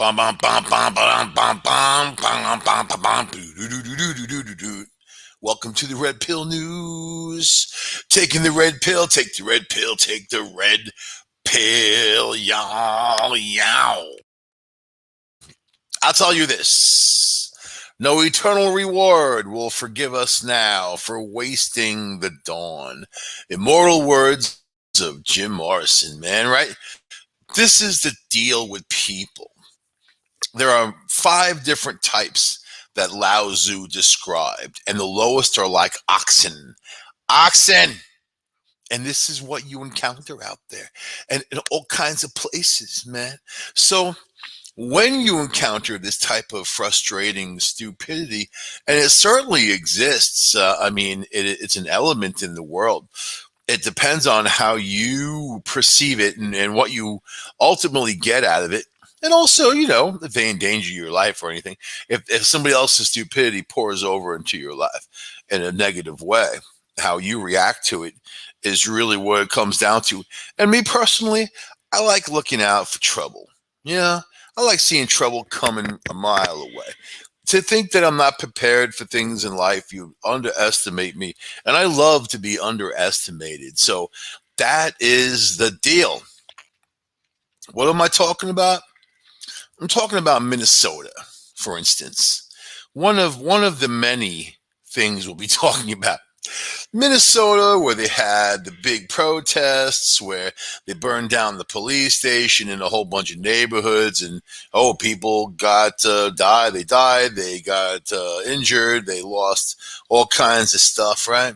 Bum, bum, bum, bum, bum, bum, bum, bum, bum, bum, bum, doo, doo, doo, doo, doo, doo, doo, doo. Welcome to the Red Pill News. Taking the red pill, take the red pill, take the red pill, yow, yow. I'll tell you this. No eternal reward will forgive us now for wasting the dawn. Immortal words of Jim Morrison, man, right? This is the deal with people. There are 5 different types that Lao Tzu described, and the lowest are like oxen. Oxen! And this is what you encounter out there and in all kinds of places, man. So when you encounter this type of frustrating stupidity, and it certainly exists, it's an element in the world. It depends on how you perceive it and what you ultimately get out of it. And also, if they endanger your life or anything, if somebody else's stupidity pours over into your life in a negative way, how you react to it is really what it comes down to. And me personally, I like looking out for trouble. Yeah, I like seeing trouble coming a mile away. To think that I'm not prepared for things in life, you underestimate me. And I love to be underestimated. So that is the deal. What am I talking about? I'm talking about Minnesota, for instance. One of the many things we'll be talking about. Minnesota, where they had the big protests, where they burned down the police station in a whole bunch of neighborhoods, and people got died. They got injured. They lost all kinds of stuff. Right?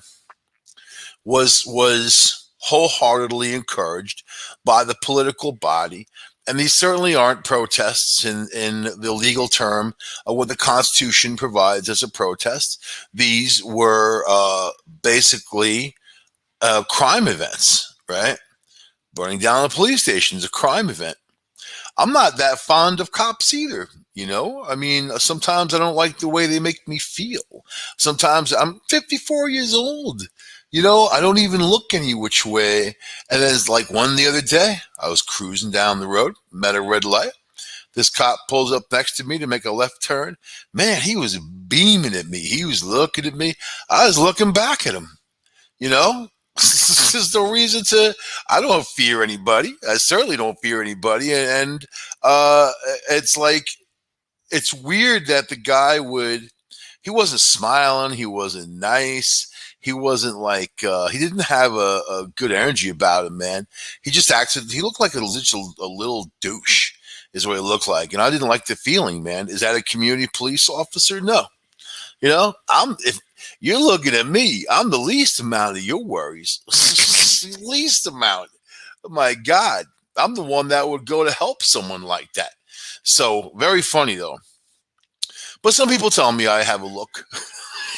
Was wholeheartedly encouraged by the political body. And these certainly aren't protests in the legal term of what the Constitution provides as a protest. These were basically crime events, right? Burning down a police station is a crime event. I'm not that fond of cops either. Sometimes I don't like the way they make me feel. Sometimes I'm 54 years old. I don't even look any which way. And then it's like one the other day, I was cruising down the road, met a red light. This cop pulls up next to me to make a left turn. Man, he was beaming at me. He was looking at me. I was looking back at him. There's no reason to. I don't fear anybody. I certainly don't fear anybody. And it's like, it's weird that the guy he wasn't smiling. He wasn't nice. He wasn't like, he didn't have a good energy about him, man. He just acted, he looked like a little douche, is what he looked like. And I didn't like the feeling, man. Is that a community police officer? No. If you're looking at me, I'm the least amount of your worries. Least amount. Oh my God. I'm the one that would go to help someone like that. So very funny though. But some people tell me I have a look.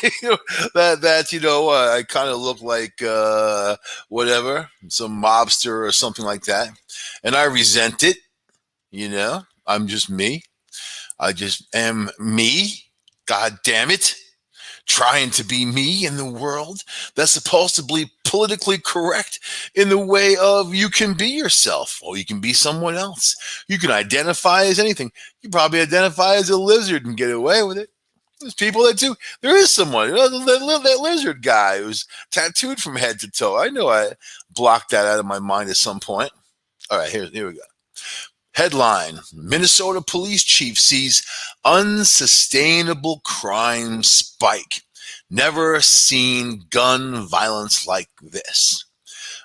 I kind of look like whatever, some mobster or something like that. And I resent it. I'm just me. I just am me. God damn it. Trying to be me in the world that's supposed to be politically correct in the way of you can be yourself or you can be someone else. You can identify as anything. You probably identify as a lizard and get away with it. There's people that do. There is someone, that lizard guy who's tattooed from head to toe. I know I blocked that out of my mind at some point. All right, here we go. Headline: Minnesota police chief sees unsustainable crime spike. Never seen gun violence like this.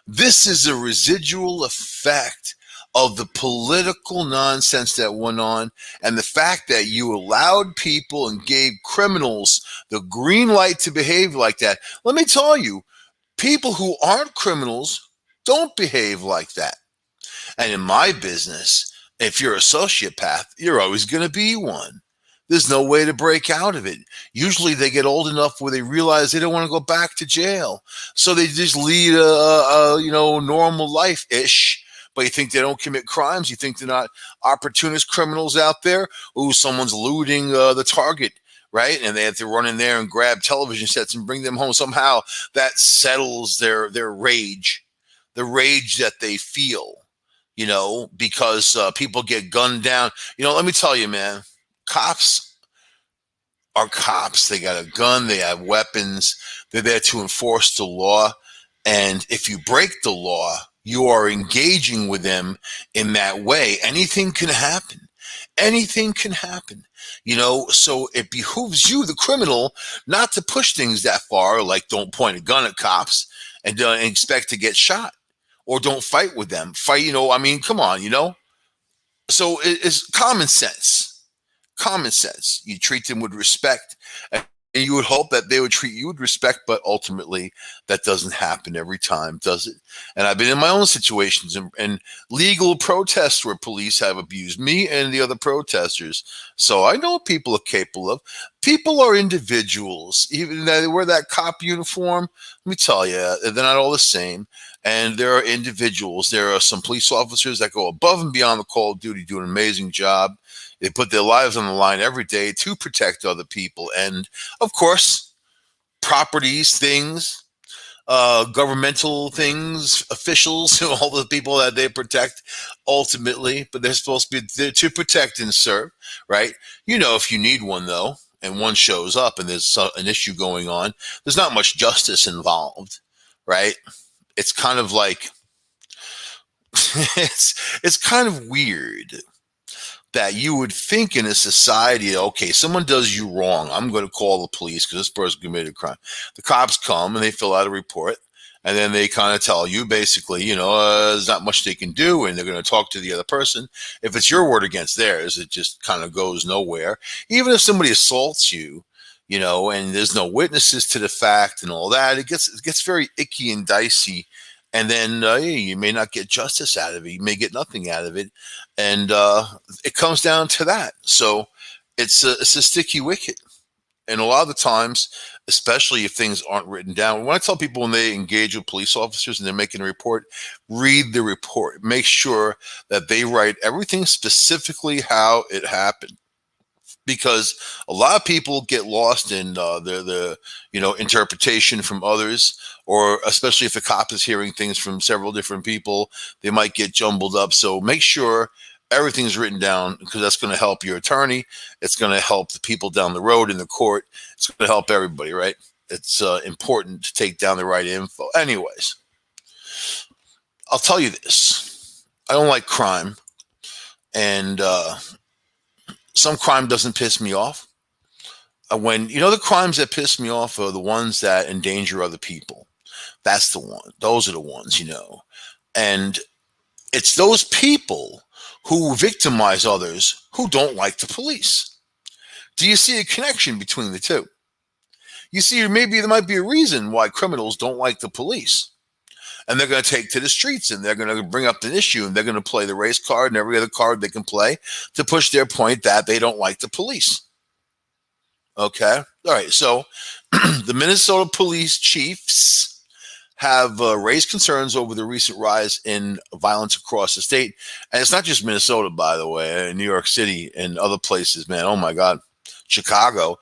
This is a residual effect of the political nonsense that went on and the fact that you allowed people and gave criminals the green light to behave like that. Let me tell you, people who aren't criminals don't behave like that. And in my business, if you're a sociopath, you're always going to be one. There's no way to break out of it. Usually they get old enough where they realize they don't want to go back to jail. So they just lead a normal life-ish. But you think they don't commit crimes? You think they're not opportunist criminals out there? Ooh, someone's looting the Target, right? And they have to run in there and grab television sets and bring them home. Somehow that settles their rage, the rage that they feel. because people get gunned down. Let me tell you, man, cops are cops. They got a gun, they have weapons, they're there to enforce the law. And if you break the law, you are engaging with them in that way. Anything can happen. Anything can happen. So it behooves you, the criminal, not to push things that far, like don't point a gun at cops and expect to get shot, or don't fight with them. I mean, come on, So it's common sense. Common sense. You treat them with respect, and you would hope that they would treat you with respect, but ultimately that doesn't happen every time, does it? And I've been in my own situations and legal protests where police have abused me and the other protesters. So I know what people are capable of. People are individuals. Even they wear that cop uniform, let me tell you, they're not all the same. And there are individuals. There are some police officers that go above and beyond the call of duty, do an amazing job. They put their lives on the line every day to protect other people. And of course, properties, things, governmental things, officials, all the people that they protect ultimately, but they're supposed to be there to protect and serve, right? If you need one, though, and one shows up and there's an issue going on, there's not much justice involved, right? It's kind of like, it's kind of weird that you would think in a society, okay, someone does you wrong, I'm going to call the police because this person committed a crime. The cops come and they fill out a report, and then they kind of tell you basically, there's not much they can do, and they're going to talk to the other person. If it's your word against theirs, it just kind of goes nowhere. Even if somebody assaults you, and there's no witnesses to the fact and all that, it gets very icky and dicey. And then you may not get justice out of it. You may get nothing out of it. And it comes down to that. So it's a sticky wicket. And a lot of the times, especially if things aren't written down, when I tell people when they engage with police officers and they're making a report, read the report. Make sure that they write everything specifically how it happened. Because a lot of people get lost in the interpretation from others, or especially if a cop is hearing things from several different people, they might get jumbled up. So make sure everything's written down, because that's going to help your attorney. It's going to help the people down the road in the court. It's going to help everybody, right? It's important to take down the right info. Anyways, I'll tell you this. I don't like crime, and some crime doesn't piss me off. When the crimes that piss me off are the ones that endanger other people. That's the one. Those are the ones, and it's those people who victimize others who don't like the police. Do you see a connection between the two? You see, maybe there might be a reason why criminals don't like the police. And they're going to take to the streets, and they're going to bring up an issue, and they're going to play the race card and every other card they can play to push their point that they don't like the police. Okay? All right. So the Minnesota police chiefs have raised concerns over the recent rise in violence across the state. And it's not just Minnesota, by the way, in New York City and other places, man. Oh, my God. Chicago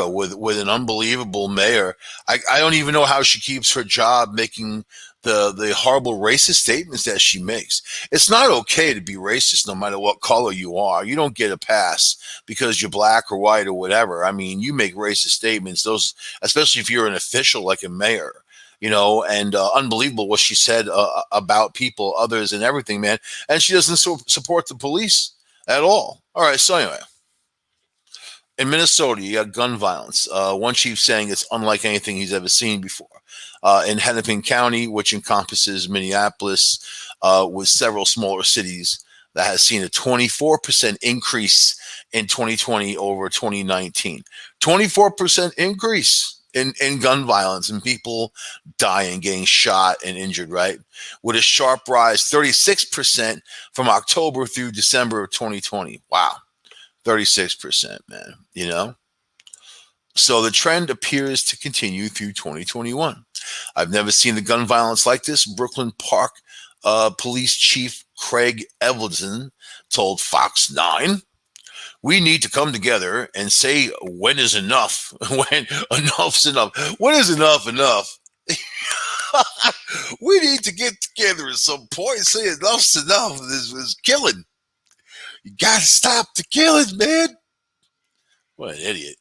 with an unbelievable mayor. I don't even know how she keeps her job making the horrible racist statements that she makes. It's not okay to be racist no matter what color you are. You don't get a pass because you're black or white or whatever. I mean, you make racist statements, those, especially if you're an official like a mayor. And unbelievable what she said about people, others, and everything, man. And she doesn't support the police at all. All right, so anyway. In Minnesota, you got gun violence. One chief saying it's unlike anything he's ever seen before. In Hennepin County, which encompasses Minneapolis, with several smaller cities, that has seen a 24% increase in 2020 over 2019. 24% increase in gun violence and people dying, getting shot and injured, right? With a sharp rise, 36% from October through December of 2020. Wow. 36%, man, So the trend appears to continue through 2021. I've never seen the gun violence like this. Brooklyn Park Police Chief Craig Evelson told Fox 9, "We need to come together and say when is enough, when enough's enough. When is enough enough?" We need to get together at some point and say enough's enough. This is killing. You gotta stop the killing, man. What an idiot.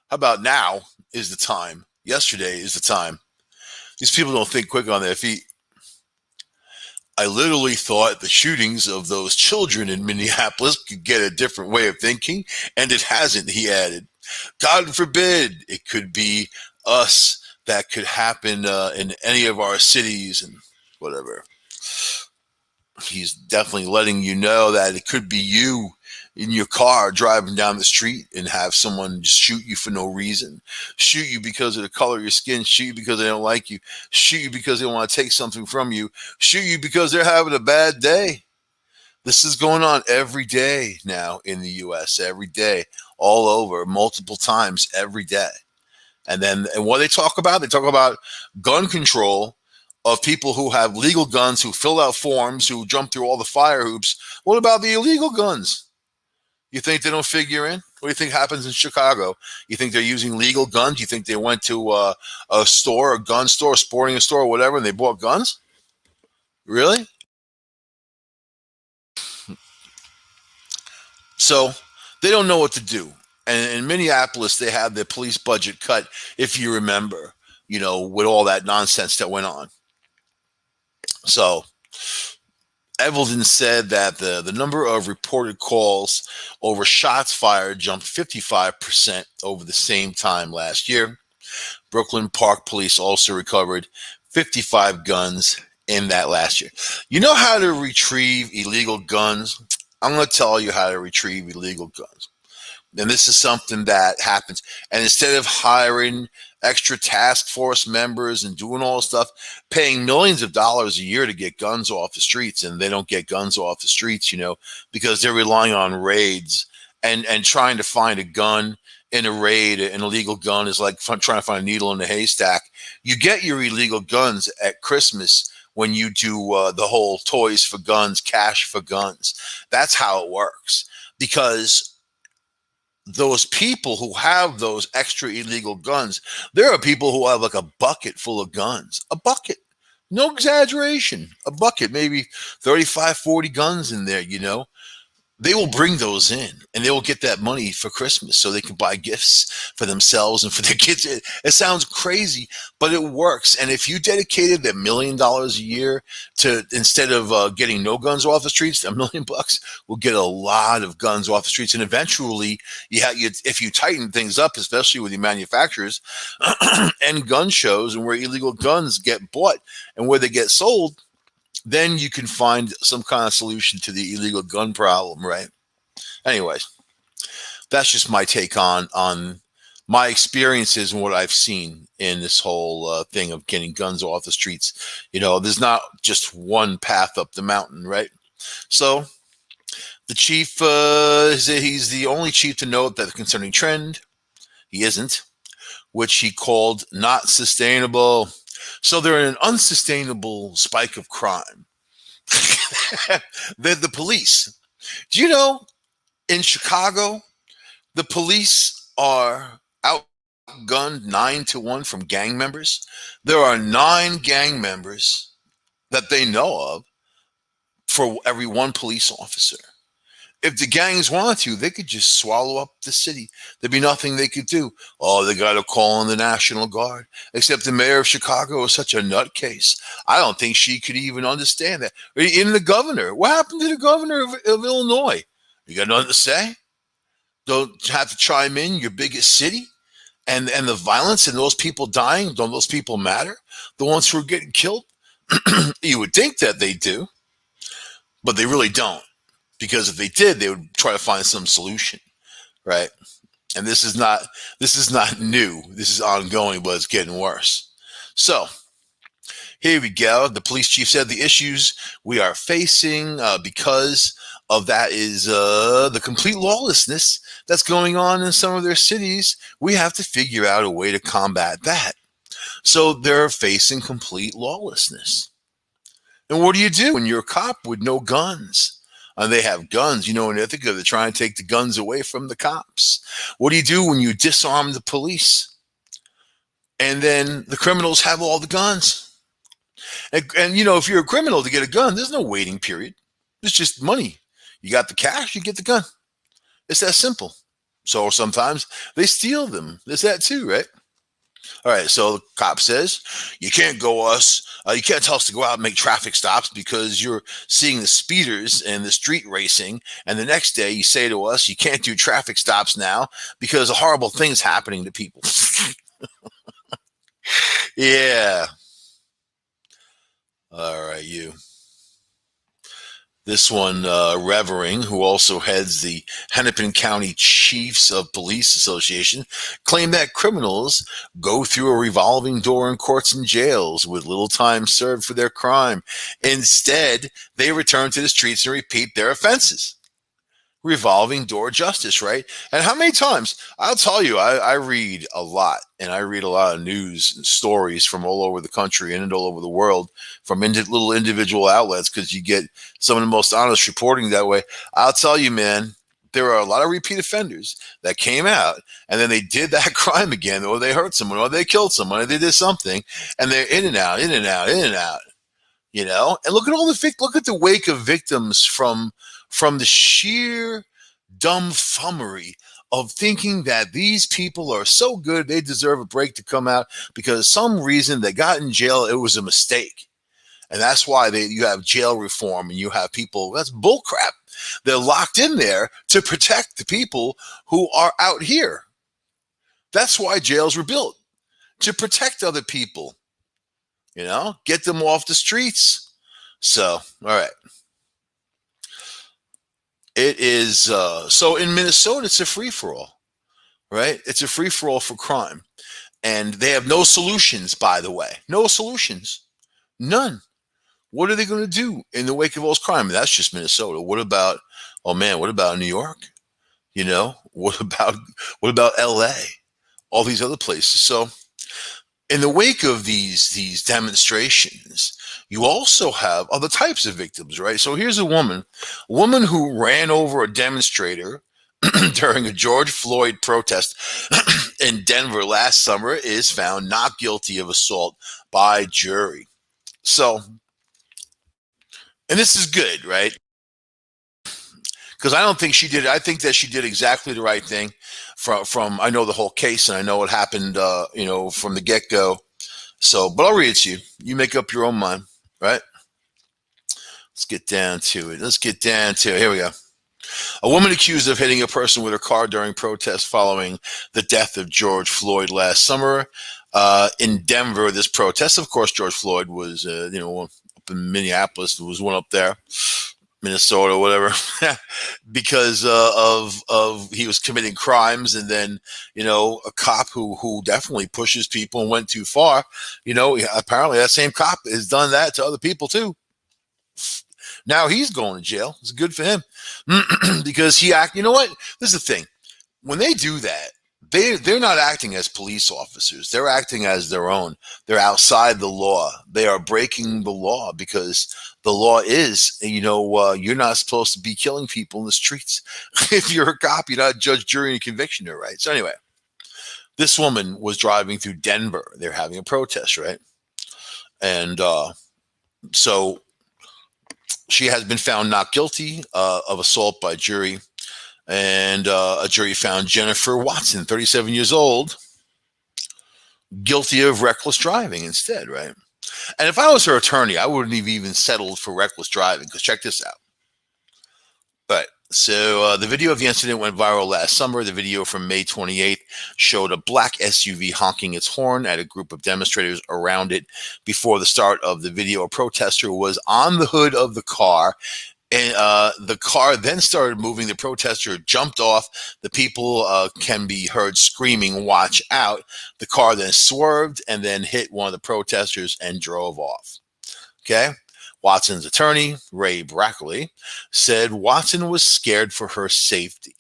How about now is the time? Yesterday is the time. These people don't think quick on their feet. I literally thought the shootings of those children in Minneapolis could get a different way of thinking, and it hasn't, he added. God forbid it could be us that could happen in any of our cities and whatever. He's definitely letting you know that it could be you in your car driving down the street and have someone just shoot you for no reason, shoot you because of the color of your skin, shoot you because they don't like you, shoot you because they want to take something from you, shoot you because they're having a bad day. This is going on every day now in the US, every day, all over, multiple times every day. And what they talk about gun control of people who have legal guns, who fill out forms, who jump through all the fire hoops. What about the illegal guns? You think they don't figure in? What do you think happens in Chicago? You think they're using legal guns? You think they went to a store, a gun store, a sporting store, whatever, and they bought guns? Really? So they don't know what to do. And in Minneapolis, they had the police budget cut, if you remember, with all that nonsense that went on. So Evelyn said that the number of reported calls over shots fired jumped 55% over the same time last year. Brooklyn Park Police also recovered 55 guns in that last year. You know how to retrieve illegal guns? I'm going to tell you how to retrieve illegal guns. And this is something that happens. And instead of hiring extra task force members and doing all this stuff, paying millions of dollars a year to get guns off the streets, and they don't get guns off the streets, because they're relying on raids and trying to find a gun in a raid. An illegal gun is like trying to find a needle in a haystack. You get your illegal guns at Christmas when you do the whole toys for guns, cash for guns. That's how it works. Because those people who have those extra illegal guns, there are people who have like a bucket full of guns. A bucket. No exaggeration. A bucket, maybe 35, 40 guns in there, They will bring those in, and they will get that money for Christmas so they can buy gifts for themselves and for their kids. It sounds crazy, but it works. And if you dedicated $1 million a year to, instead of getting no guns off the streets, $1 million will get a lot of guns off the streets. And eventually, if you tighten things up, especially with the manufacturers and gun shows and where illegal guns get bought and where they get sold, then you can find some kind of solution to the illegal gun problem, right? Anyways, that's just my take on my experiences and what I've seen in this whole thing of getting guns off the streets. There's not just one path up the mountain, right? So the chief, he's the only chief to note that the concerning trend, he isn't, which he called not sustainable. So they're in an unsustainable spike of crime. They're the police. Do you know, in Chicago, the police are outgunned 9-1 from gang members? There are 9 gang members that they know of for every one police officer. If the gangs wanted to, they could just swallow up the city. There'd be nothing they could do. Oh, they got to call on the National Guard. Except the mayor of Chicago is such a nutcase. I don't think she could even understand that. Even the governor. What happened to the governor of Illinois? You got nothing to say? Don't have to chime in your biggest city? And the violence and those people dying, don't those people matter? The ones who are getting killed? You would think that they do, but they really don't. Because if they did, they would try to find some solution, right? And this is not new. This is ongoing, but it's getting worse. So here we go. The police chief said the issues we are facing because of that is the complete lawlessness that's going on in some of their cities. We have to figure out a way to combat that. So they're facing complete lawlessness. And what do you do when you're a cop with no guns? And they have guns, in Ithaca, they're trying to take the guns away from the cops. What do you do when you disarm the police? And then the criminals have all the guns. And if you're a criminal to get a gun, there's no waiting period. It's just money. You got the cash, you get the gun. It's that simple. So sometimes they steal them. There's that too, right? All right. So the cop says, you can't tell us to go out and make traffic stops because you're seeing the speeders and the street racing. And the next day you say to us, you can't do traffic stops now because a horrible thing's happening to people. Yeah. All right, you. This one, Revering, who also heads the Hennepin County Chiefs of Police Association, claimed that criminals go through a revolving door in courts and jails with little time served for their crime. Instead, they return to the streets and repeat their offenses. Revolving door justice, right? And how many times? I'll tell you, I read a lot, and I read a lot of news and stories from all over the country and all over the world from little individual outlets because you get some of the most honest reporting that way. I'll tell you, man, there are a lot of repeat offenders that came out and then they did that crime again, or they hurt someone, or they killed someone, or they did something, and they're in and out, in and out, in and out. And look at look at the wake of victims from the sheer dumbfummery of thinking that these people are so good they deserve a break to come out because some reason they got in jail, it was a mistake. And that's why you have jail reform and you have people, that's bullcrap. They're locked in there to protect the people who are out here. That's why jails were built, to protect other people, get them off the streets. So, all right. It is, so in Minnesota, it's a free-for-all, right? It's a free-for-all for crime. And they have no solutions, by the way. No solutions. None. What are they going to do in the wake of all this crime? That's just Minnesota. What about New York? What about LA? All these other places. So in the wake of these demonstrations, you also have other types of victims, right? So here's a woman who ran over a demonstrator during a George Floyd protest in Denver last summer is found not guilty of assault by jury. So, and this is good, right? Because I don't think she did. I think that she did exactly the right thing. From I know the whole case and I know what happened, from the get-go. So, but I'll read it to you. You make up your own mind, right? Let's get down to it. Here we go. A woman accused of hitting a person with her car during protests following the death of George Floyd last summer in Denver. This protest, of course, George Floyd was, up in Minneapolis. There was one up there, Minnesota, whatever, because of he was committing crimes, and then a cop who definitely pushes people and went too far. Apparently that same cop has done that to other people too. Now he's going to jail. It's good for him because he act. You know what? This is the thing. When they do that, they're not acting as police officers. They're acting as their own. They're outside the law. They are breaking the law because the law is, you're not supposed to be killing people in the streets. If you're a cop, you're not judge, jury, and conviction, right? So anyway, this woman was driving through Denver. They're having a protest, right? And so she has been found not guilty of assault by jury. And a jury found Jennifer Watson, 37 years old, guilty of reckless driving instead, right? And if I was her attorney, I wouldn't have even settled for reckless driving, because check this out. But so the video of the incident went viral last summer. The video from May 28th showed a black SUV honking its horn at a group of demonstrators around it. Before the start of the video, a protester was on the hood of the car, and the car then started moving. The protester jumped off. The people can be heard screaming, "Watch out." The car then swerved and then hit one of the protesters and drove off. Okay. Watson's attorney, Ray Brackley, said Watson was scared for her safety.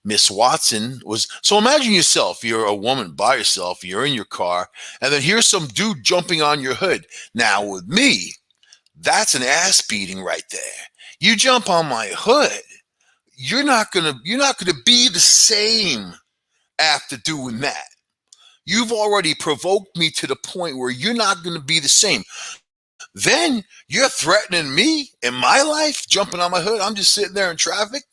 Miss Watson was, so imagine yourself, you're a woman by yourself, you're in your car, and then here's some dude jumping on your hood. Now with me, that's an ass beating right there. You jump on my hood, you're not gonna be the same after doing that. You've already provoked me to the point where you're not gonna be the same. Then you're threatening me in my life, jumping on my hood. I'm just sitting there in traffic.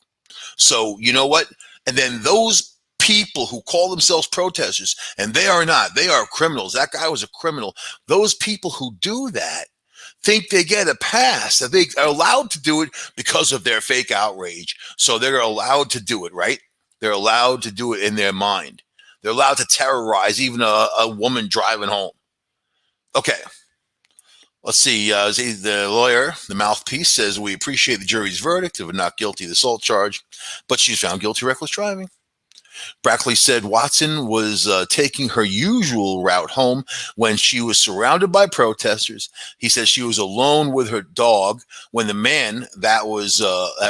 So you know what? And then those people who call themselves protesters, and they are not, they are criminals. That guy was a criminal. Those people who do that think they get a pass, that they are allowed to do it because of their fake outrage. So they're allowed to do it, right? They're allowed to do it in their mind. They're allowed to terrorize even a woman driving home. Okay, let's see. The lawyer, the mouthpiece, says we appreciate the jury's verdict of a not guilty of the assault charge, but she's found guilty of reckless driving. Brackley said Watson was taking her usual route home when she was surrounded by protesters. He said she was alone with her dog when the man that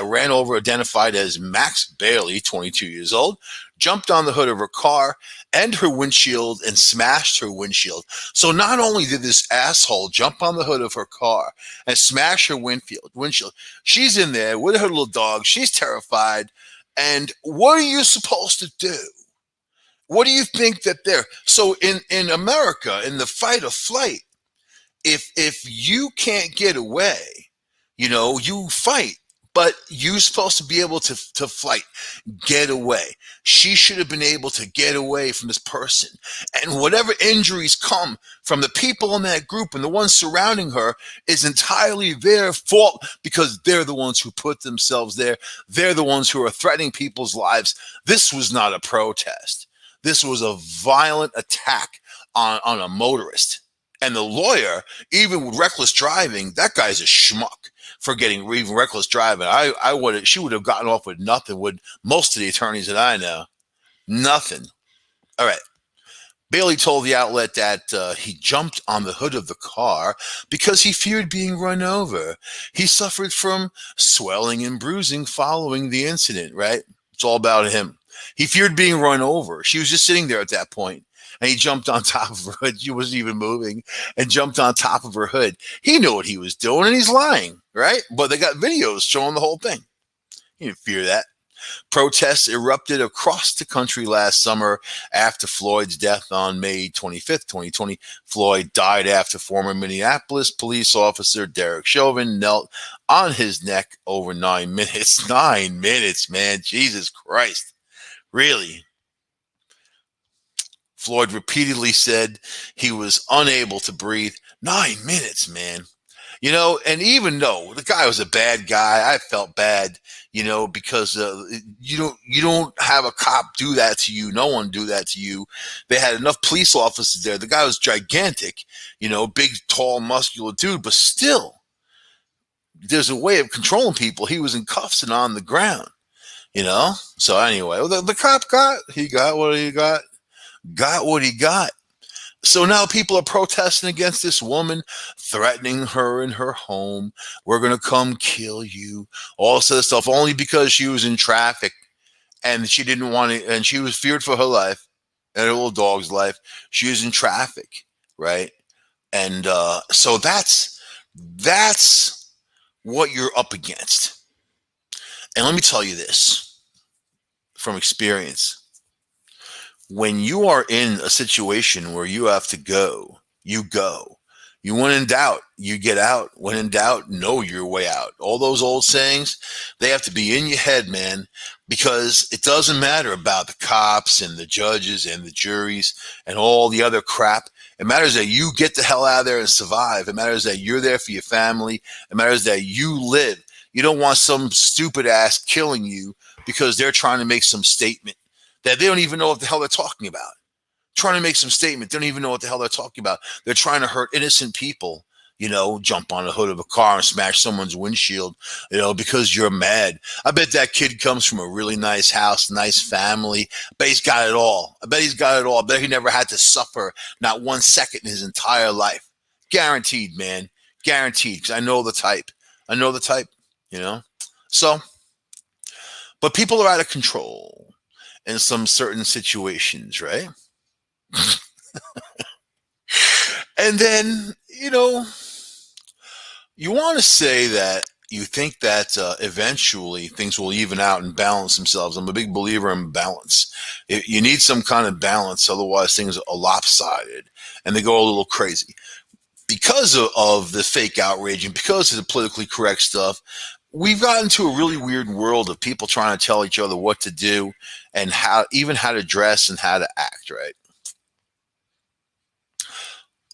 ran over, identified as Max Bailey, 22 years old, jumped on the hood of her car and her windshield and smashed her windshield. So not only did this asshole jump on the hood of her car and smash her windshield, she's in there with her little dog. She's terrified. And what are you supposed to do? What do you think that they're so in America, in the fight or flight, if you can't get away, you fight, but you're supposed to be able to fight, get away. She should have been able to get away from this person. And whatever injuries come from the people in that group and the ones surrounding her is entirely their fault, because they're the ones who put themselves there. They're the ones who are threatening people's lives. This was not a protest. This was a violent attack on a motorist. And the lawyer, even with reckless driving, that guy's a schmuck for getting even reckless driving. She would have gotten off with nothing with most of the attorneys that I know. Nothing. All right. Bailey told the outlet that he jumped on the hood of the car because he feared being run over. He suffered from swelling and bruising following the incident, right? It's all about him. He feared being run over. She was just sitting there at that point, and he jumped on top of her hood. She wasn't even moving, and jumped on top of her hood. He knew what he was doing, and he's lying, right? But they got videos showing the whole thing. He didn't fear that. Protests erupted across the country last summer after Floyd's death on May 25th, 2020. Floyd died after former Minneapolis police officer Derek Chauvin knelt on his neck over 9 minutes. 9 minutes, man. Jesus Christ. Really? Floyd repeatedly said he was unable to breathe. 9 minutes, man. And even though the guy was a bad guy, I felt bad, because you don't have a cop do that to you. No one do that to you. They had enough police officers there. The guy was gigantic, big, tall, muscular dude, but still, there's a way of controlling people. He was in cuffs and on the ground, So anyway, the cop got what he got what he got. So now people are protesting against this woman, threatening her in her home. We're going to come kill you. All this other stuff, only because she was in traffic and she didn't want it. And she was feared for her life and her little dog's life. She was in traffic, right? And so that's what you're up against. And let me tell you this from experience. When you are in a situation where you have to go, you go. When in doubt, you get out. When in doubt, know your way out. All those old sayings, they have to be in your head, man, because it doesn't matter about the cops and the judges and the juries and all the other crap. It matters that you get the hell out of there and survive. It matters that you're there for your family. It matters that you live. You don't want some stupid ass killing you because they're trying to make some statement that they don't even know what the hell they're talking about. Trying to make some statement. They don't even know what the hell they're talking about. They're trying to hurt innocent people, jump on the hood of a car and smash someone's windshield, because you're mad. I bet that kid comes from a really nice house, nice family. I bet he's got it all. I bet he never had to suffer not 1 second in his entire life. Guaranteed, man. Guaranteed, because I know the type. So, but people are out of control in some certain situations, right? And then, you want to say that you think that eventually things will even out and balance themselves. I'm a big believer in balance. You need some kind of balance, otherwise things are lopsided and they go a little crazy. because of the fake outrage and because of the politically correct stuff, we've gotten into a really weird world of people trying to tell each other what to do and how to dress and how to act, right?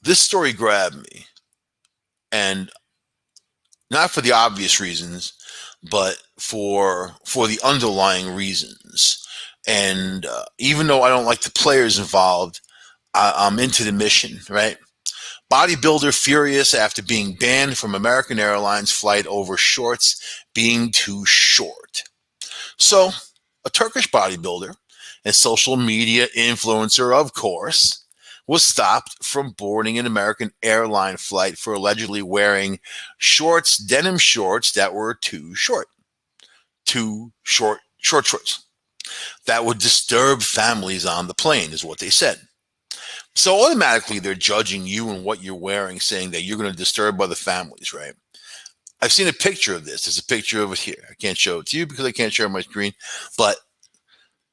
This story grabbed me, and not for the obvious reasons, but for the underlying reasons. And even though I don't like the players involved, I'm into the mission, right? Bodybuilder furious after being banned from American Airlines flight over shorts being too short. So, a Turkish bodybuilder and social media influencer, of course, was stopped from boarding an American airline flight for allegedly wearing shorts, denim shorts that were too short. Too shorts. That would disturb families on the plane, is what they said. So automatically they're judging you and what you're wearing, saying that you're going to disturb other families, right? I've seen a picture of this. There's a picture of it here. I can't show it to you because I can't share my screen, but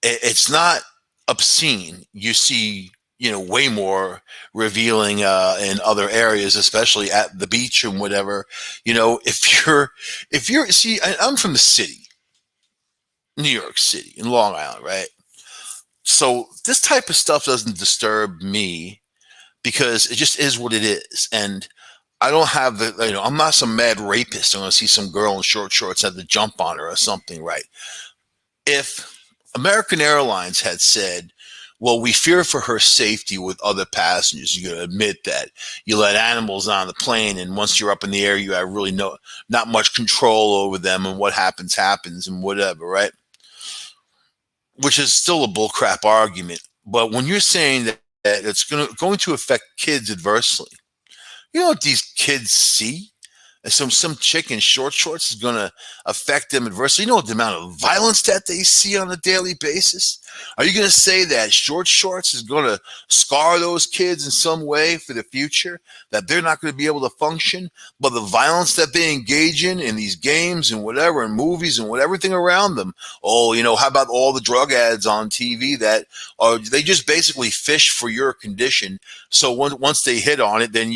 it's not obscene. You see, way more revealing in other areas, especially at the beach and whatever. If you're see, I'm from the city, New York City, in Long Island, right? So this type of stuff doesn't disturb me because it just is what it is. And I don't have I'm not some mad rapist. I'm going to see some girl in short shorts have to jump on her or something, right? If American Airlines had said, well, we fear for her safety with other passengers, you got to admit that. You let animals on the plane, and once you're up in the air, you have really not much control over them, and what happens, and whatever, right? Which is still a bullcrap argument. But when you're saying that it's going to affect kids adversely, you know what these kids see? And some chick in short shorts is going to affect them adversely. You know the amount of violence that they see on a daily basis? Are you going to say that short shorts is going to scar those kids in some way for the future, that they're not going to be able to function? But the violence that they engage in these games and whatever, and movies and everything around them. Oh, how about all the drug ads on TV that they just basically fish for your condition. So once they hit on it, then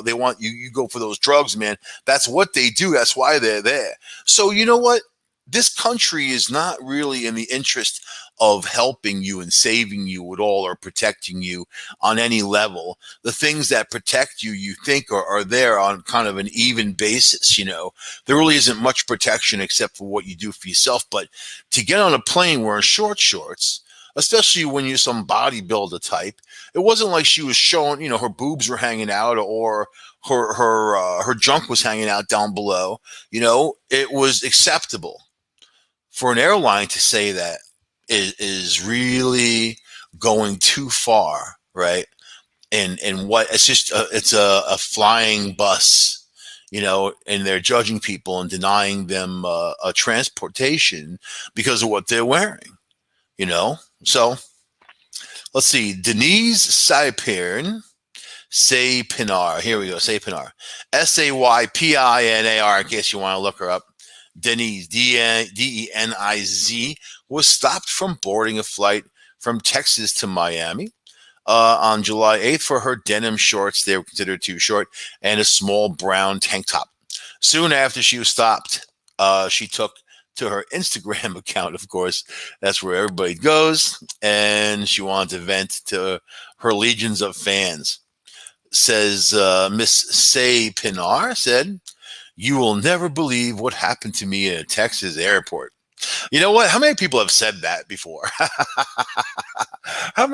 they want you go for those drugs, man. That's what they do. That's why they're there. So you know what? This country is not really in the interest of helping you and saving you at all, or protecting you on any level. The things that protect you, you think are there on kind of an even basis. There really isn't much protection except for what you do for yourself. But to get on a plane wearing short shorts, especially when you're some bodybuilder type, it wasn't like she was showing, her boobs were hanging out, or her junk was hanging out down below. It was acceptable. For an airline to say that is really going too far, right? And what it's just it's a flying bus, and they're judging people and denying them a transportation because of what they're wearing, So let's see, Denise Saypinar. Here we go. Saypinar. Saypinar, in case you want to look her up. Denise, Deniz, was stopped from boarding a flight from Texas to Miami on July 8th for her denim shorts. They were considered too short, and a small brown tank top. Soon after she was stopped, she took to her Instagram account, of course. That's where everybody goes, and she wanted to vent to her legions of fans. Says Miss Say Pinar said, "You will never believe what happened to me at a Texas airport." You know what? How many people have said that before? I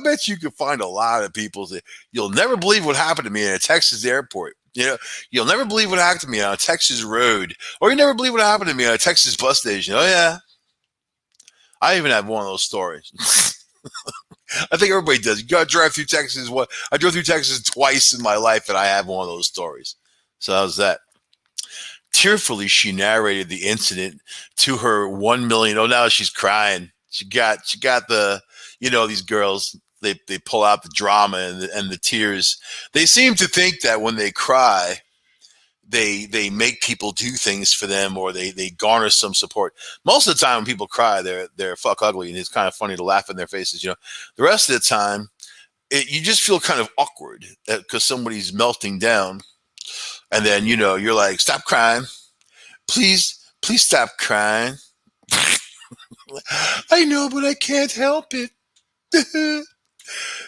bet you could find a lot of people say, "You'll never believe what happened to me at a Texas airport." You'll never believe what happened to me on a Texas road, or you never believe what happened to me on a Texas bus station. Oh yeah, I even have one of those stories. I think everybody does. You got to drive through Texas. I drove through Texas twice in my life, and I have one of those stories. So how's that? Tearfully, she narrated the incident to her 1 million. Oh, now she's crying. She got the, these girls, they pull out the drama and the tears. They seem to think that when they cry, they make people do things for them, or they garner some support. Most of the time when people cry, they're fuck ugly, and it's kind of funny to laugh in their faces. The rest of the time, you just feel kind of awkward because somebody's melting down, and then you're like, "Stop crying, please stop crying." I know, but I can't help it.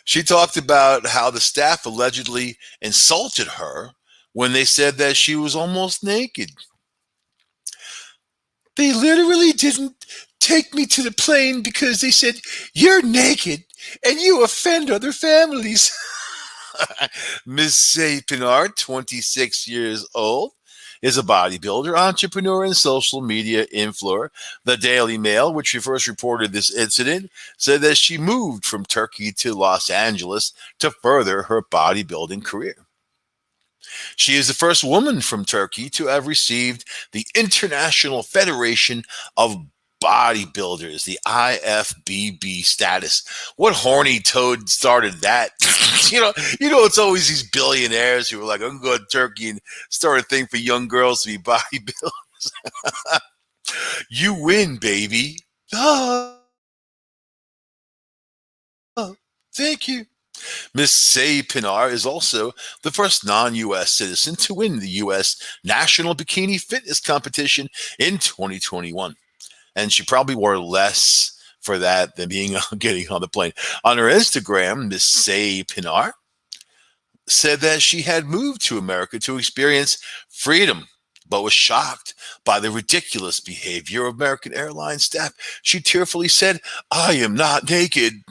She talked about how the staff allegedly insulted her when they said that she was almost naked. They literally didn't take me to the plane because they said, "You're naked and you offend other families." Ms. Say Pinard, 26 years old, is a bodybuilder, entrepreneur, and social media influencer. The Daily Mail, which first reported this incident, said that she moved from Turkey to Los Angeles to further her bodybuilding career. She is the first woman from Turkey to have received the International Federation of Bodybuilders, the IFBB status. What horny toad started that? It's always these billionaires who are like, "I'm going to Turkey and start a thing for young girls to be bodybuilders." You win, baby. Oh, thank you. Miss Say Pinar is also the first non-U.S. citizen to win the U.S. National Bikini Fitness Competition in 2021. And she probably wore less for that than getting on the plane. On her Instagram, Miss Say Pinar said that she had moved to America to experience freedom, but was shocked by the ridiculous behavior of American Airlines staff. She tearfully said, "I am not naked."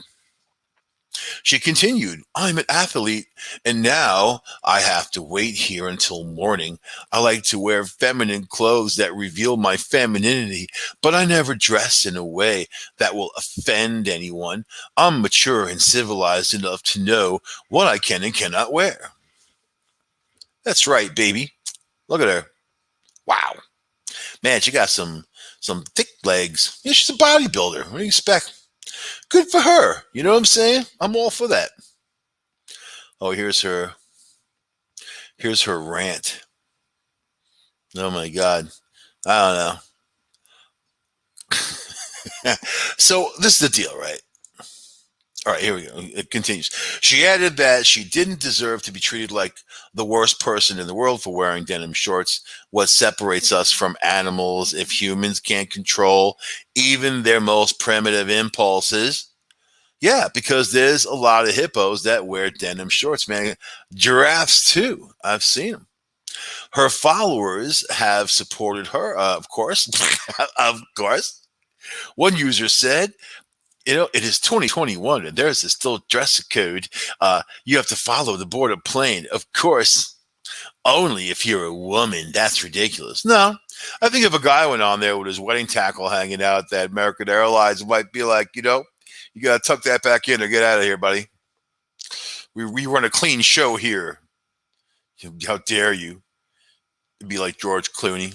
She continued, "I'm an athlete, and now I have to wait here until morning. I like to wear feminine clothes that reveal my femininity, but I never dress in a way that will offend anyone. I'm mature and civilized enough to know what I can and cannot wear." That's right, baby. Look at her. Wow. Man, she got some thick legs. Yeah, she's a bodybuilder. What do you expect? Good for her. You know what I'm saying? I'm all for that. Oh, here's her rant. Oh my God. I don't know. So this is the deal, right? All right, here we go. It continues. She added that she didn't deserve to be treated like the worst person in the world for wearing denim shorts. What separates us from animals if humans can't control even their most primitive impulses? Yeah, because there's a lot of hippos that wear denim shorts, man. Giraffes, too. I've seen them. Her followers have supported her, of course. Of course. One user said, "It is 2021 and there's a still dress code. You have to follow the border plane. Of course, only if you're a woman. That's ridiculous." No, I think if a guy went on there with his wedding tackle hanging out, that American Airlines might be like, you got to tuck that back in or get out of here, buddy. We run a clean show here. How dare you? It'd be like George Clooney.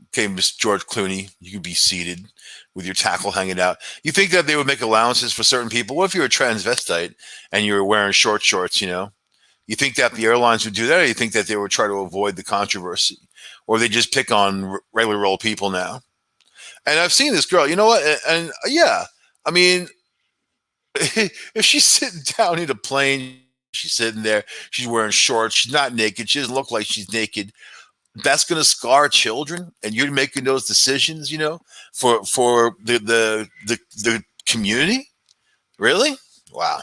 Okay, Miss George Clooney, you could be seated with your tackle hanging out. You think that they would make allowances for certain people? What if you're a transvestite and you're wearing short shorts, You think that the airlines would do that, or you think that they would try to avoid the controversy? Or they just pick on regular old people now? And I've seen this girl, you know what? And yeah, I mean, if she's sitting down in a plane, she's sitting there, she's wearing shorts, she's not naked, she doesn't look like she's naked. That's going to scar children, and you're making those decisions, for the community. Really? Wow.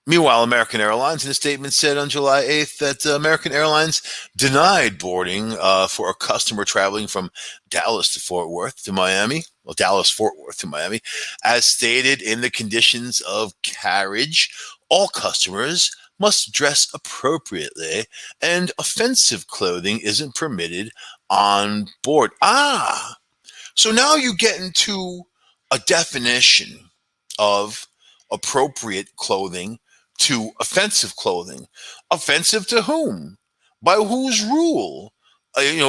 Meanwhile, American Airlines, in a statement, said on July 8th that American Airlines denied boarding for a customer traveling from Dallas to Fort Worth to Miami. Well, Dallas, Fort Worth to Miami. As stated in the conditions of carriage, all customers must dress appropriately, and offensive clothing isn't permitted on board. So now you get into a definition of appropriate clothing to offensive clothing. Offensive to whom? By whose rule?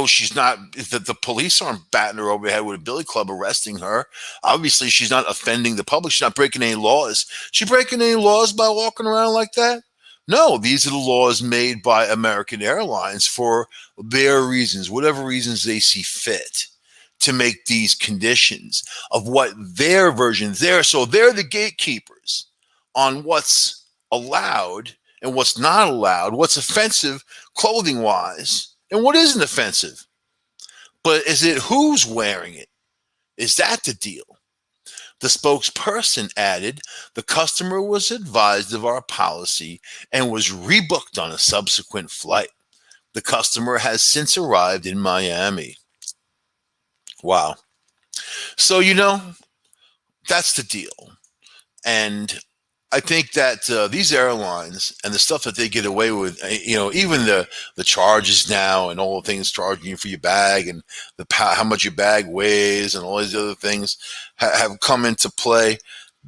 She's not, if the police aren't batting her over the head with a billy club arresting her. Obviously, she's not offending the public. She's not breaking any laws. She breaking any laws by walking around like that? No, these are the laws made by American Airlines for their reasons, whatever reasons they see fit to make these conditions of what their versions there. So they're the gatekeepers on what's allowed and what's not allowed, what's offensive clothing wise, and what isn't offensive. But is it who's wearing it? Is that the deal? The spokesperson added the customer was advised of our policy and was rebooked on a subsequent flight. The customer has since arrived in Miami. Wow. So, that's the deal. And I think that these airlines and the stuff that they get away with, even the charges now and all the things charging you for your bag and how much your bag weighs and all these other things have come into play.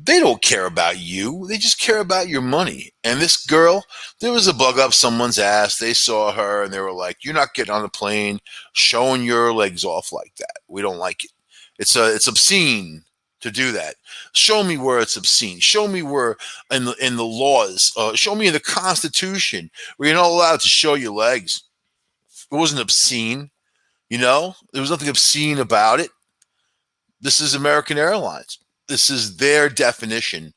They don't care about you. They just care about your money. And this girl, there was a bug up someone's ass. They saw her and they were like, "You're not getting on the plane showing your legs off like that. We don't like it. It's obscene to do that. Show me where it's obscene. Show me where in the laws. Show me in the Constitution where you're not allowed to show your legs. It wasn't obscene. There was nothing obscene about it. This is American Airlines. This is their definition.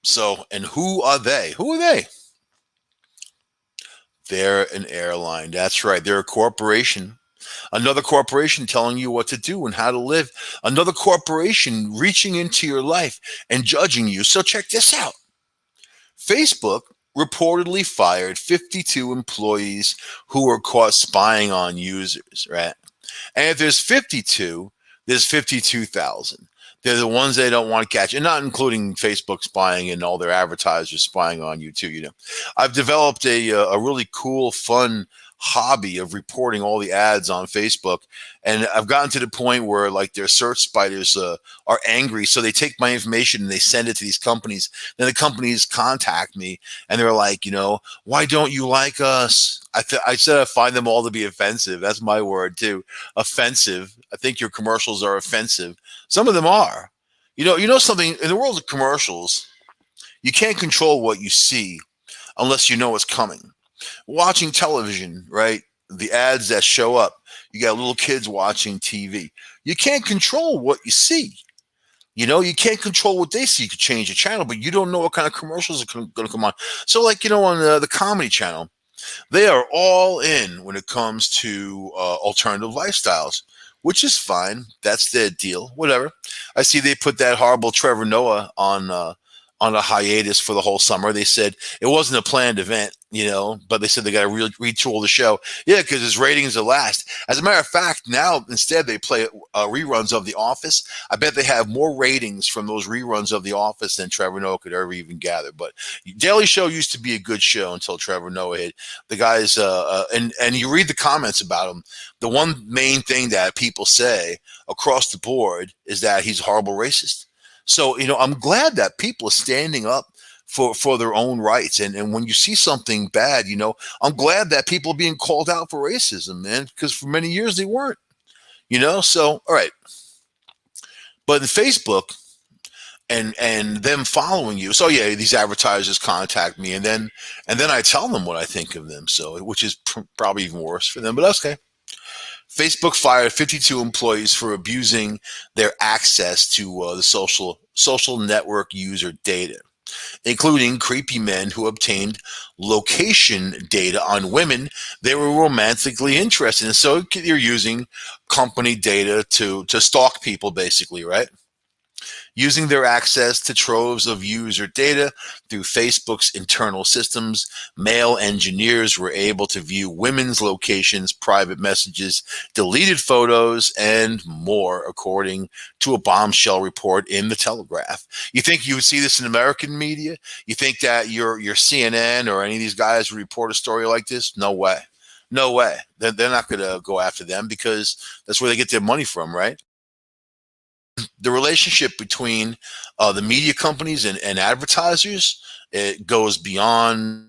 So, and who are they? Who are they? They're an airline. That's right. They're a corporation. Another corporation telling you what to do and how to live. Another corporation reaching into your life and judging you. So check this out. Facebook reportedly fired 52 employees who were caught spying on users, right? And if there's 52, there's 52,000. They're the ones they don't want to catch, and not including Facebook spying and all their advertisers spying on you too. I've developed a really cool, fun hobby of reporting all the ads on Facebook, and I've gotten to the point where like their search spiders are angry, so they take my information and they send it to these companies. Then the companies contact me and they're like, why don't you like us? I said I find them all to be offensive. That's my word too. Offensive. I think your commercials are offensive. Some of them are. You know something in the world of commercials, you can't control what you see unless you know what's coming. Watching television, right? The ads that show up, you got little kids watching TV. You can't control what you see. You can't control what they see. You could change the channel, but you don't know what kind of commercials are going to come on. So, like, on the Comedy Channel, they are all in when it comes to alternative lifestyles, which is fine. That's their deal. Whatever. I see they put that horrible Trevor Noah on a hiatus for the whole summer. They said it wasn't a planned event, but they said they got to retool the show. Yeah, because his ratings are last. As a matter of fact, now instead they play reruns of The Office. I bet they have more ratings from those reruns of The Office than Trevor Noah could ever even gather. But Daily Show used to be a good show until Trevor Noah hit. The guys, and you read the comments about him. The one main thing that people say across the board is that he's a horrible racist. So, I'm glad that people are standing up for their own rights. And when you see something bad, I'm glad that people are being called out for racism, man, because for many years they weren't, So, all right. But in Facebook and them following you. So, yeah, these advertisers contact me and then I tell them what I think of them. So, which is probably even worse for them, but that's okay. Facebook fired 52 employees for abusing their access to the social network user data, including creepy men who obtained location data on women they were romantically interested in. So you're using company data to stalk people, basically, right? Using their access to troves of user data through Facebook's internal systems, male engineers were able to view women's locations, private messages, deleted photos, and more, according to a bombshell report in the Telegraph. You think you would see this in American media? You think that your CNN or any of these guys would report a story like this? No way. No way. They're not going to go after them because that's where they get their money from, right? The relationship between the media companies and advertisers, it goes beyond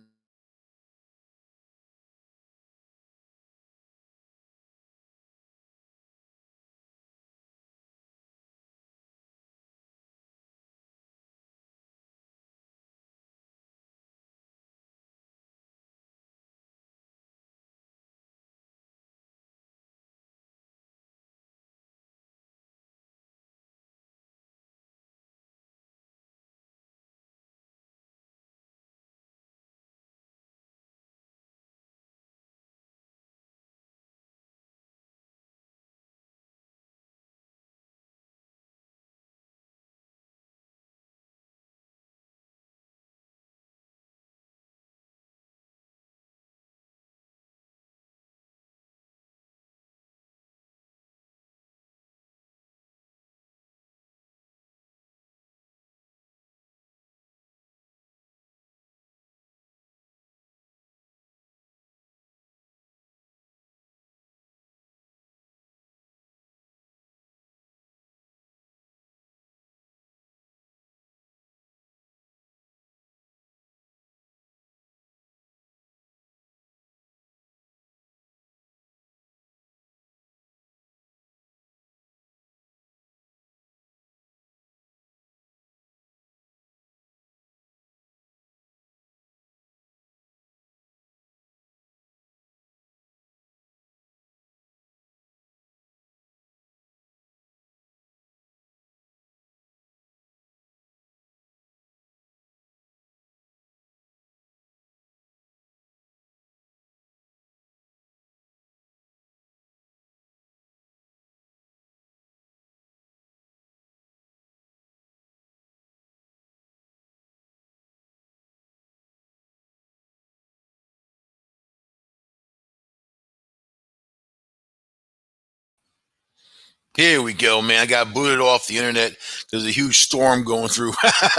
Here we go, man. I got booted off the internet. There's a huge storm going through.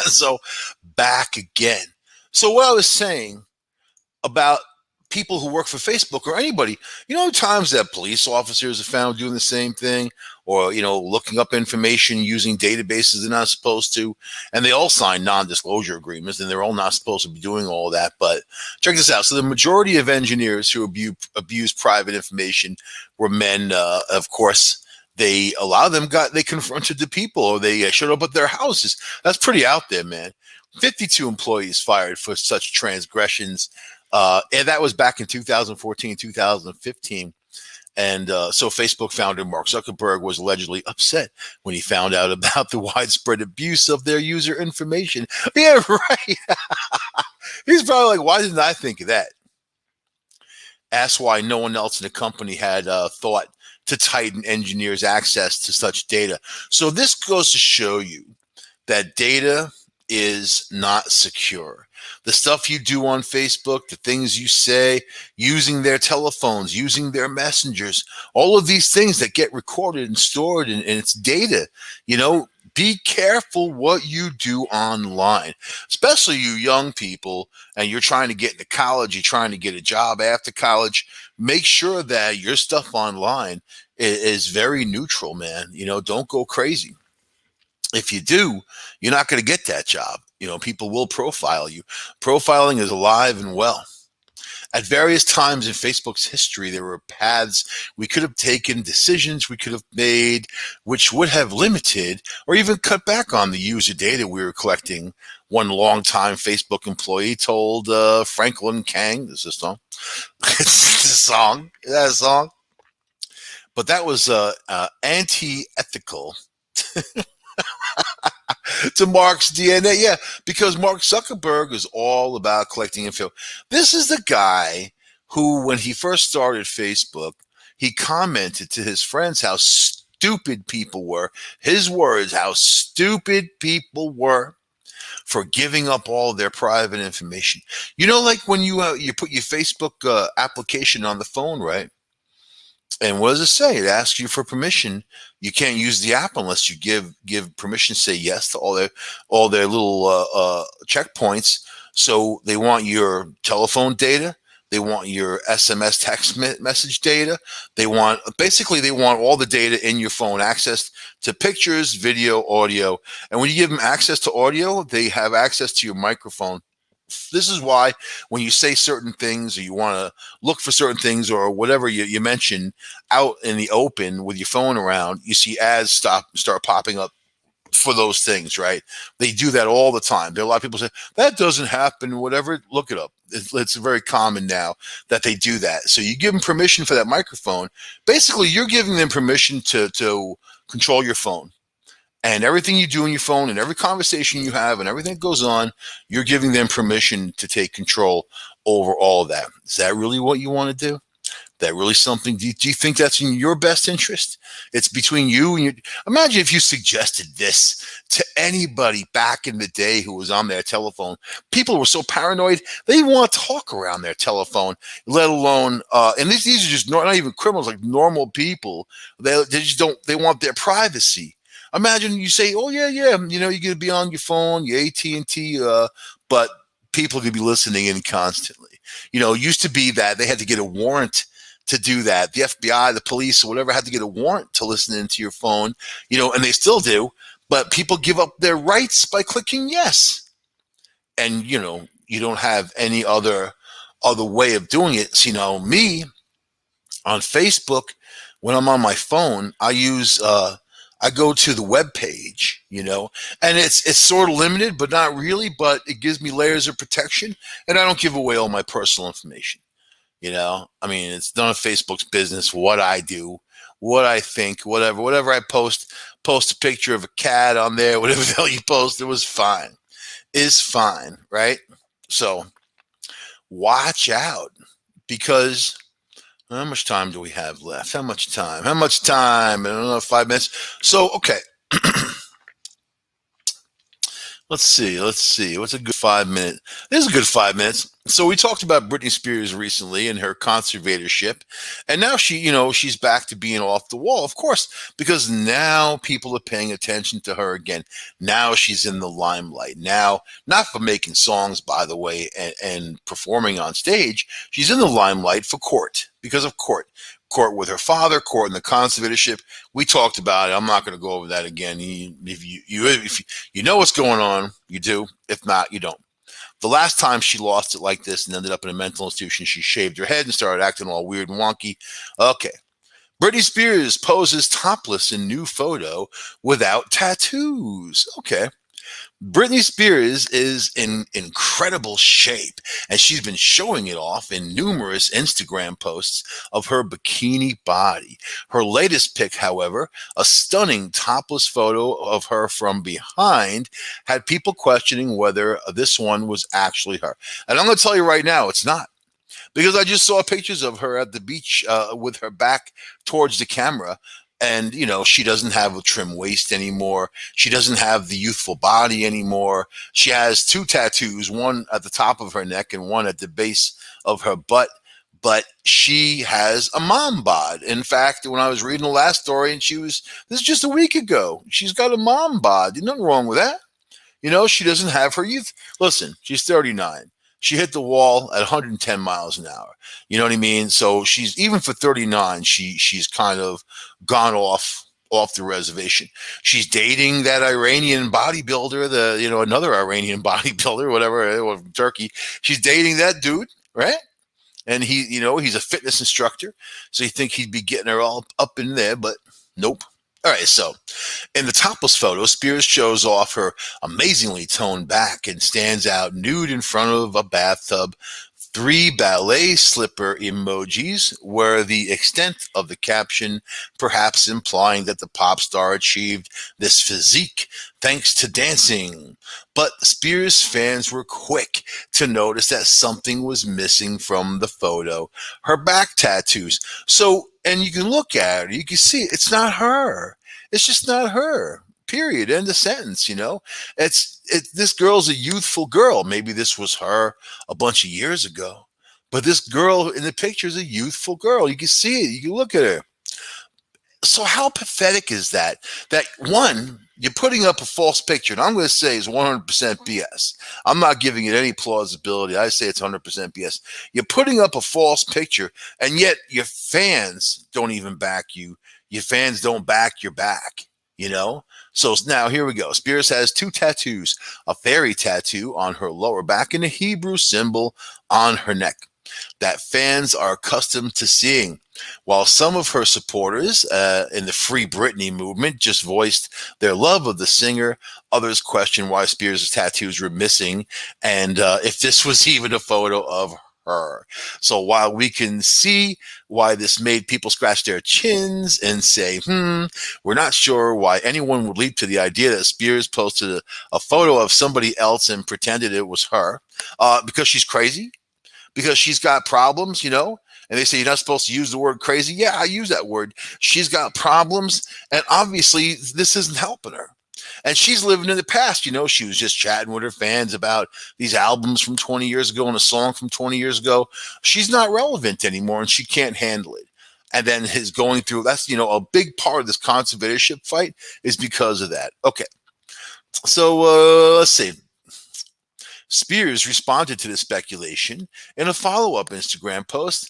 So back again. So what I was saying about people who work for Facebook or anybody, times that police officers are found doing the same thing, or looking up information using databases they're not supposed to, and they all sign non-disclosure agreements, and they're all not supposed to be doing all that. But check this out. So the majority of engineers who abuse private information were men. Of course, a lot of them they confronted the people, or they showed up at their houses. That's pretty out there, man. 52 employees fired for such transgressions, and that was back in 2014, 2015. And so Facebook founder Mark Zuckerberg was allegedly upset when he found out about the widespread abuse of their user information. Yeah, right. He's probably like, why didn't I think of that? Asked why no one else in the company had thought to tighten engineers' access to such data. So this goes to show you that data is not secure. The stuff you do on Facebook, the things you say, using their telephones, using their messengers, all of these things that get recorded and stored in its data, be careful what you do online, especially you young people, and you're trying to get into college, you're trying to get a job after college. Make sure that your stuff online is very neutral, man. Don't go crazy. If you do, you're not going to get that job. People will profile you. Profiling is alive and well. At various times in Facebook's history, there were paths we could have taken, decisions we could have made, which would have limited or even cut back on the user data we were collecting. One longtime Facebook employee told Franklin Kang, this is a song. It's a song. Is that a song? But that was anti-ethical to Mark's DNA. Yeah, because Mark Zuckerberg is all about collecting info. This is the guy who, when he first started Facebook, he commented to his friends how stupid people were. His words, how stupid people were for giving up all their private information. Like when you put your Facebook application on the phone, right? And what does it say? It asks you for permission. You can't use the app unless you give permission. Say yes to all their little checkpoints. So they want your telephone data. They want your SMS text message data. They want all the data in your phone, access to pictures, video, audio. And when you give them access to audio, they have access to your microphone. This is why when you say certain things, or you want to look for certain things, or whatever you mention out in the open with your phone around, you see ads start popping up for those things, right? They do that all the time. There are a lot of people say that doesn't happen, whatever. Look it up. It's very common now that they do that. So you give them permission for that microphone. Basically, you're giving them permission to control your phone. And everything you do on your phone, and every conversation you have, and everything that goes on, you're giving them permission to take control over all of that. Is that really what you want to do? That really something? Do you think that's in your best interest? It's between you and your. Imagine if you suggested this to anybody back in the day who was on their telephone. People were so paranoid they didn't want to talk around their telephone, let alone. And these are just not even criminals, like normal people. They just don't. They want their privacy. Imagine you say, "Oh yeah, yeah," you're gonna be on your phone, your AT&T, but people could be listening in constantly. It used to be that they had to get a warrant to do that. The FBI, the police, or whatever had to get a warrant to listen into your phone, and they still do. But people give up their rights by clicking yes, and you don't have any other way of doing it. So, me on Facebook, when I'm on my phone, I go to the web page, and it's sort of limited, but not really. But it gives me layers of protection, and I don't give away all my personal information. I mean, it's none of Facebook's business what I do, what I think, whatever I post a picture of a cat on there, whatever the hell you post, it was fine, is fine, right? So watch out, because how much time do we have left? How much time? How much time? I don't know, 5 minutes. So, okay. Let's see. Let's see. What's a good 5 minute? This is a good 5 minutes. So we talked about Britney Spears recently and her conservatorship, and now she's back to being off the wall, of course, because now people are paying attention to her again. Now she's in the limelight. Now, not for making songs, by the way, and performing on stage. She's in the limelight for court because of court. Court with her father, court in the conservatorship. We talked about it. I'm not going to go over that again. If you know what's going on, you do. If not, you don't. The last time she lost it like this and ended up in a mental institution, she shaved her head and started acting all weird and wonky. Okay. Britney Spears poses topless in new photo without tattoos. Okay. Britney Spears is in incredible shape, and she's been showing it off in numerous Instagram posts of her bikini body. Her latest pic, however, a stunning topless photo of her from behind, had people questioning whether this one was actually her. And I'm going to tell you right now, it's not. Because I just saw pictures of her at the beach with her back towards the camera. And, she doesn't have a trim waist anymore. She doesn't have the youthful body anymore. She has two tattoos, one at the top of her neck and one at the base of her butt. But she has a mom bod. In fact, when I was reading the last story, and this is just a week ago, she's got a mom bod. There's nothing wrong with that. She doesn't have her youth. Listen, she's 39. She hit the wall at 110 miles an hour. You know what I mean? So she's, even for 39, she's kind of gone off the reservation. She's dating that Iranian bodybuilder, another Iranian bodybuilder, whatever, Turkey. She's dating that dude, right? And he's a fitness instructor. So you think he'd be getting her all up in there, but nope. All right, so in the topless photo, Spears shows off her amazingly toned back and stands out nude in front of a bathtub. 3 ballet slipper emojis were the extent of the caption, perhaps implying that the pop star achieved this physique thanks to dancing. But Spears fans were quick to notice that something was missing from the photo: her back tattoos. So, and you can look at her, you can see it's not her. It's just not her. Period. End of sentence. This girl's a youthful girl. Maybe this was her a bunch of years ago, but this girl in the picture is a youthful girl. You can see it. You can look at her. So how pathetic is that? That one, you're putting up a false picture, and I'm going to say is 100% BS. I'm not giving it any plausibility. I say it's 100% BS. You're putting up a false picture, and yet your fans don't even back you. Your fans don't back your back, So now here we go. Spears has 2 tattoos, a fairy tattoo on her lower back and a Hebrew symbol on her neck that fans are accustomed to seeing. While some of her supporters in the Free Britney movement just voiced their love of the singer, others question why Spears' tattoos were missing and if this was even a photo of her. So while we can see why this made people scratch their chins and say, we're not sure why anyone would leap to the idea that Spears posted a photo of somebody else and pretended it was her, because she's crazy, because she's got problems, and they say you're not supposed to use the word crazy. Yeah, I use that word. She's got problems, and obviously this isn't helping her. And she's living in the past. She was just chatting with her fans about these albums from 20 years ago and a song from 20 years ago. She's not relevant anymore, and she can't handle it. And then his going through, that's, a big part of this conservatorship fight is because of that. Okay. So let's see. Spears responded to the speculation in a follow-up Instagram post,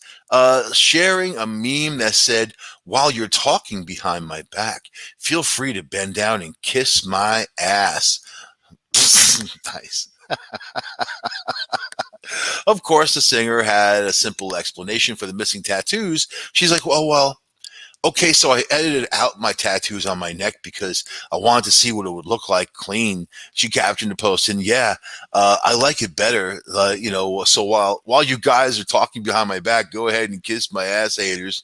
sharing a meme that said, "While you're talking behind my back, feel free to bend down and kiss my ass." Nice. Of course, the singer had a simple explanation for the missing tattoos. She's like, well, okay, so I edited out my tattoos on my neck because I wanted to see what it would look like clean. She captioned the post, and I like it better. So while you guys are talking behind my back, go ahead and kiss my ass, haters.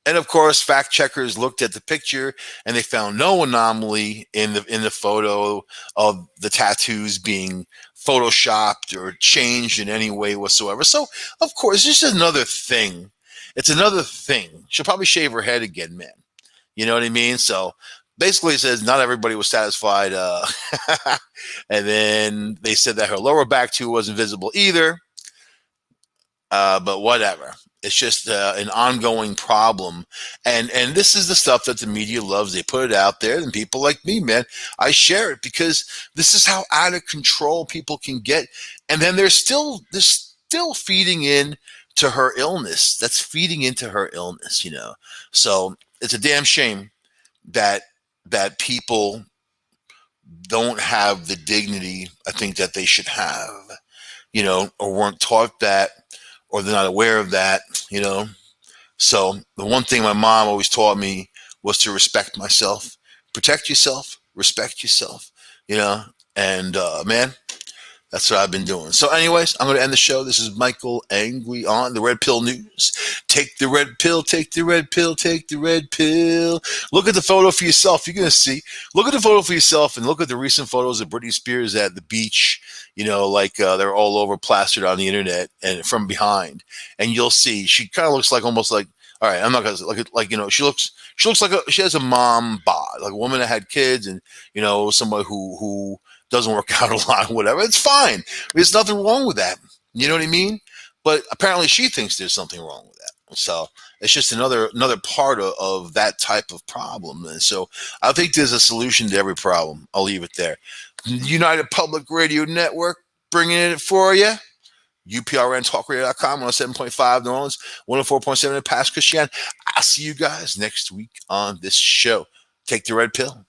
And of course, fact checkers looked at the picture and they found no anomaly in the photo of the tattoos being photoshopped or changed in any way whatsoever. So, of course, it's just another thing. It's another thing. She'll probably shave her head again, man. You know what I mean? So basically it says not everybody was satisfied. And then they said that her lower back too wasn't visible either. But whatever. It's just an ongoing problem, and this is the stuff that the media loves. They put it out there, and people like me, man, I share it because this is how out of control people can get. And then they're still feeding in to her illness. That's feeding into her illness, you know. So it's a damn shame that people don't have the dignity I think that they should have, you know, or weren't taught that, or they're not aware of that, you know. So the one thing my mom always taught me was to respect myself, protect yourself, respect yourself, you know. And man, that's what I've been doing. So, anyways, I'm going to end the show. This is Michael Angley on the Red Pill News. Take the red pill, take the red pill, take the red pill. Look at the photo for yourself. You're going to see. Look at the photo for yourself and look at the recent photos of Britney Spears at the beach. You know, like they're all over plastered on the internet and from behind. And you'll see she kind of looks like almost like, all right, I'm not going to like, you know, she looks like she has a mom bod, like a woman that had kids and, you know, somebody who doesn't work out a lot, whatever. It's fine. There's nothing wrong with that. You know what I mean? But apparently she thinks there's something wrong with that. So it's just another part of that type of problem. And so I think there's a solution to every problem. I'll leave it there. United Public Radio Network bringing it for you. UPRNTalkRadio.com, 107.5 New Orleans, 104.7 in Pass Christian. I'll see you guys next week on this show. Take the red pill.